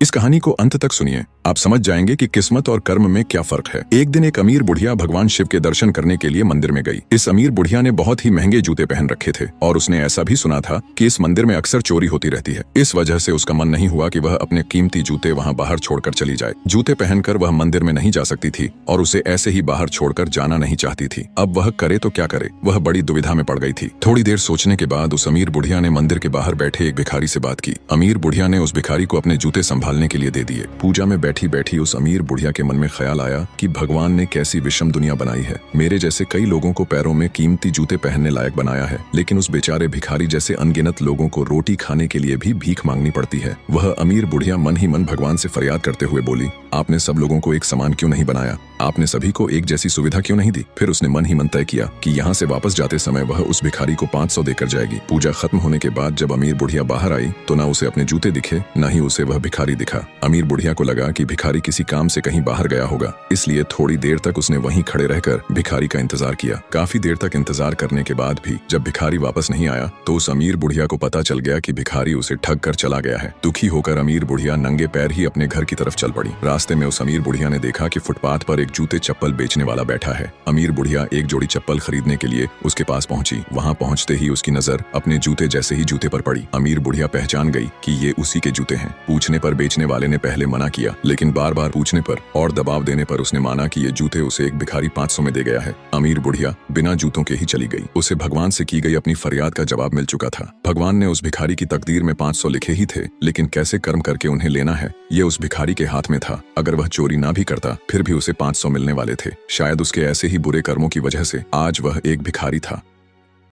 इस कहानी को अंत तक सुनिए, आप समझ जाएंगे कि किस्मत और कर्म में क्या फर्क है। एक दिन एक अमीर बुढ़िया भगवान शिव के दर्शन करने के लिए मंदिर में गई। इस अमीर बुढ़िया ने बहुत ही महंगे जूते पहन रखे थे और उसने ऐसा भी सुना था कि इस मंदिर में अक्सर चोरी होती रहती है। इस वजह से उसका मन नहीं हुआ कि वह अपने कीमती जूते वहाँ बाहर छोड़कर चली जाए। जूते पहनकर वह मंदिर में नहीं जा सकती थी और उसे ऐसे ही बाहर छोड़कर जाना नहीं चाहती थी। अब वह करे तो क्या करे, वह बड़ी दुविधा में पड़ गई थी। थोड़ी देर सोचने के बाद उस अमीर बुढ़िया ने मंदिर के बाहर बैठे एक भिखारी से बात की। अमीर बुढ़िया ने उस भिखारी को अपने जूते संभालने के लिए दे दिए। पूजा में बैठी बैठी उस अमीर बुढ़िया के मन में ख्याल आया कि भगवान ने कैसी विषम दुनिया बनाई है। मेरे जैसे कई लोगों को पैरों में कीमती जूते पहनने लायक बनाया है, लेकिन उस बेचारे भिखारी जैसे अनगिनत लोगों को रोटी खाने के लिए भी भीख मांगनी पड़ती है। वह अमीर बुढ़िया मन ही मन भगवान से फरियाद करते हुए बोली, आपने सब लोगों को एक समान क्यों नहीं बनाया? आपने सभी को एक जैसी सुविधा क्यों नहीं दी? फिर उसने मन ही मन तय किया कि यहाँ से वापस जाते समय वह उस भिखारी को 500 देकर जाएगी। पूजा खत्म होने के बाद जब अमीर बुढ़िया बाहर आई तो न उसे अपने जूते दिखे, न ही उसे वह भिखारी दिखा। अमीर बुढ़िया को लगा कि भिखारी किसी काम से कहीं बाहर गया होगा, इसलिए थोड़ी देर तक उसने वहीं खड़े रहकर भिखारी का इंतजार किया। काफी देर तक इंतजार करने के बाद भी जब भिखारी वापस नहीं आया तो उस अमीर बुढ़िया को पता चल गया कि भिखारी उसे ठग कर चला गया है। दुखी होकर अमीर बुढ़िया नंगे पैर ही अपने घर की तरफ चल पड़ी। रास्ते में उस अमीर बुढ़िया ने देखा कि फुटपाथ पर एक जूते चप्पल बेचने वाला बैठा है। अमीर बुढ़िया एक जोड़ी चप्पल खरीदने के लिए उसके पास पहुंची। वहां पहुंचते ही उसकी नजर अपने जूते जैसे ही जूते पर पड़ी। अमीर बुढ़िया पहचान गई कि ये उसी के जूते हैं। पूछने पर बेचने वाले ने पहले मना किया, लेकिन बार बार पूछने पर और दबाव देने पर उसने माना कि ये जूते उसे एक भिखारी 500 में दे गया है। अमीर बुढ़िया बिना जूतों के ही चली गई। उसे भगवान से की गई अपनी फरियाद का जवाब मिल चुका था। भगवान ने उस भिखारी की तकदीर में 500 लिखे ही थे, लेकिन कैसे कर्म करके उन्हें लेना है ये उस भिखारी के हाथ में था। अगर वह चोरी ना भी करता फिर भी उसे 500 मिलने वाले थे। शायद उसके ऐसे ही बुरे कर्मों की वजह से आज वह एक भिखारी था।